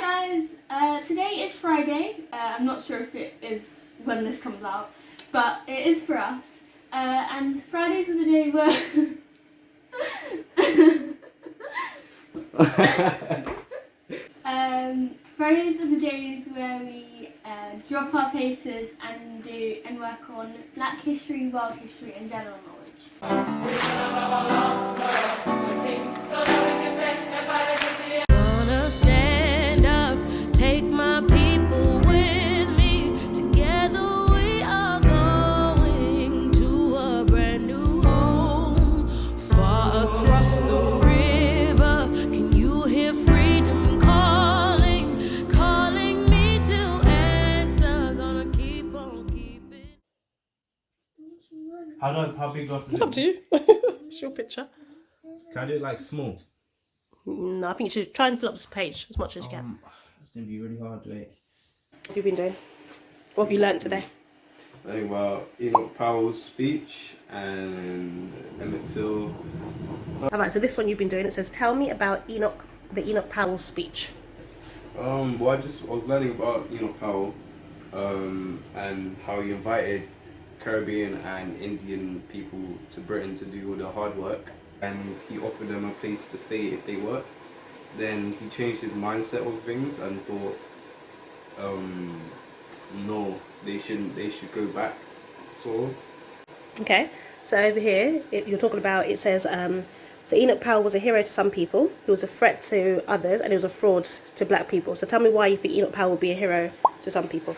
guys, today is Friday. I'm not sure if it is when this comes out, but it is for us. And Fridays are the day where Fridays are the days where we drop our paces and work on Black history, world history, and general knowledge. Gonna stand up, take my people with me. Together we are going to a brand new home, far across the river. Can you hear freedom calling, calling me to answer? Gonna keep on keeping. How big do I have to It's do? up to you. It's your picture. Can I do it like small? No, I think you should try and fill up this page as much as you can. It's gonna be really hard, wait. What have you been doing? What have you learnt today? Learning about Enoch Powell's speech and Emmett Till. Alright, so this one you've been doing, it says, tell me about the Enoch Powell speech. Well, I was learning about Enoch Powell and how he invited Caribbean and Indian people to Britain to do all the hard work, and he offered them a place to stay if they worked. Then he changed his mindset of things and thought, no, they shouldn't. They should go back, sort of. Okay, so over here, you're talking about, it says, so Enoch Powell was a hero to some people, he was a threat to others, and he was a fraud to black people. So tell me why you think Enoch Powell would be a hero to some people.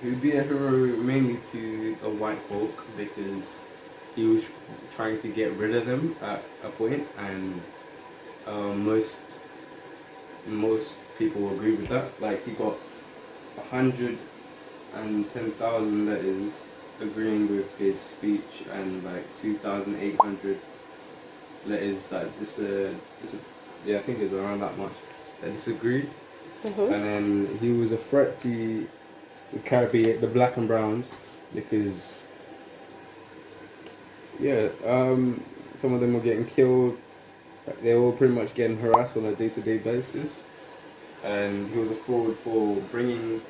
He would be a hero mainly to a white folk because he was trying to get rid of them at a point, and most people agree with that. Like, he got 110,000 letters agreeing with his speech, and like 2,800 letters that I think it was around that much, that disagreed. And then he was a threat to the Caribbean, the black and browns, because some of them were getting killed. They were pretty much getting harassed on a day-to-day basis, and he was a fraud for bringing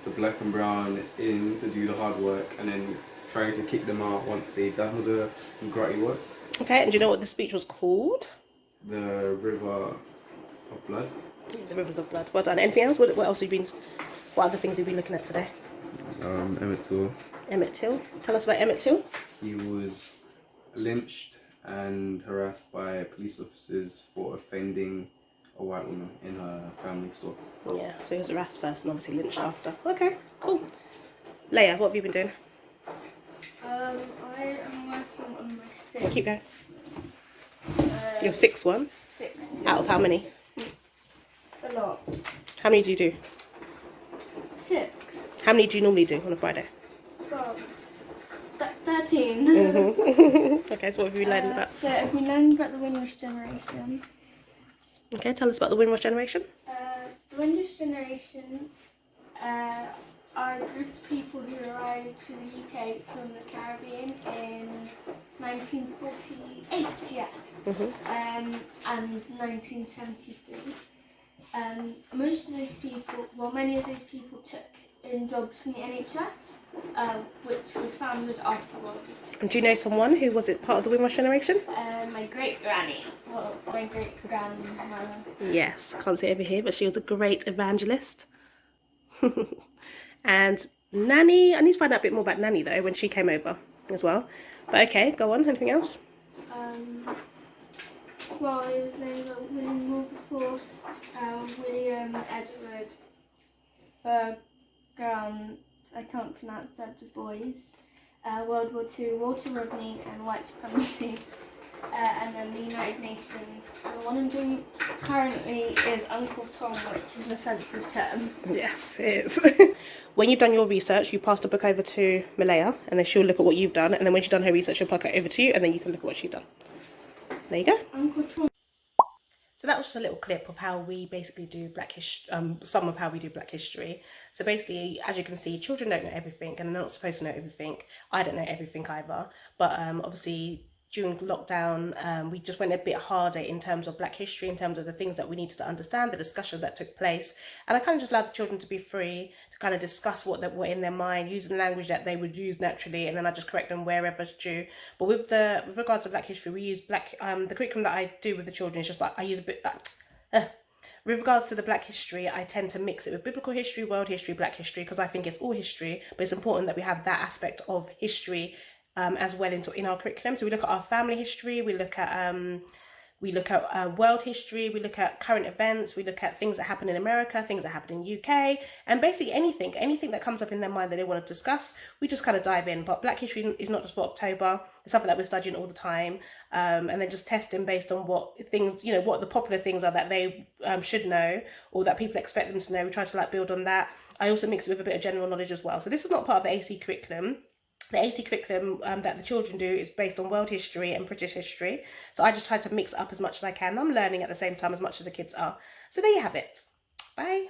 the black and brown in to do the hard work and then trying to kick them out once they'd done all the gritty work. Okay, and do you know what the speech was called? The River of Blood. The Rivers of Blood. Well done. Anything else? What else have you been? What other things have you been looking at today? Emmett Till. Emmett Till. Tell us about Emmett Till. He was lynched and harassed by police officers for offending a white woman in her family store. Yeah, so he was harassed first and obviously lynched after. Okay, cool. Leia, what have you been doing? I am working on my sixth. Keep going. Your sixth one? 6. Out of how many? A lot. How many do you do? 6. How many do you normally do on a Friday? 12. 13. Okay, so what have you been learning about? So I've been learning about the Windrush generation. Okay, tell us about the Windrush generation. The Windrush generation are a group of people who arrived to the UK from the Caribbean in 1948, and 1973. Most of those people, many of those people took in jobs from the NHS, which was founded after World War II. And do you know someone who was part of the Windrush generation? My great-granny, my great-grandmother. Yes, can't see it over here, but she was a great evangelist. And Nanny, I need to find out a bit more about Nanny though, when she came over as well. But okay, go on, anything else? Well, his names are William Wilberforce, William Edward Grant, I can't pronounce that, Du Bois, World War II, Walter Rodney, and white supremacy, and then the United Nations. And the one I'm doing currently is Uncle Tom, which is an offensive term. Yes, it is. When you've done your research, you pass the book over to Malaya, and then she'll look at what you've done, and then when she's done her research, she'll pass it over to you, and then you can look at what she's done. There you go. Uncle Tom. So that was just a little clip of how we basically do Black history, some of how we do Black history. So basically, as you can see, children don't know everything, and they're not supposed to know everything. I don't know everything either, but obviously during lockdown, we just went a bit harder in terms of Black history, in terms of the things that we needed to understand, the discussion that took place. And I kind of just allowed the children to be free to kind of discuss what were in their mind, using language that they would use naturally, and then I just correct them wherever it's due. But with regards to Black history, we use the curriculum that I do with the children is just like, I use a bit with regards to the Black history, I tend to mix it with biblical history, world history, Black history, because I think it's all history, but it's important that we have that aspect of history as well in our curriculum. So we look at our family history, we look at world history, we look at current events, we look at things that happen in America, things that happen in UK, and basically anything that comes up in their mind that they want to discuss, we just kind of dive in. But Black history is not just for October, it's something that we're studying all the time, and then just testing based on what things, what the popular things are that they should know, or that people expect them to know. We try to build on that. I also mix it with a bit of general knowledge as well. So this is not part of the AC curriculum. The AC curriculum that the children do is based on world history and British history. So I just try to mix up as much as I can. I'm learning at the same time as much as the kids are. So there you have it. Bye.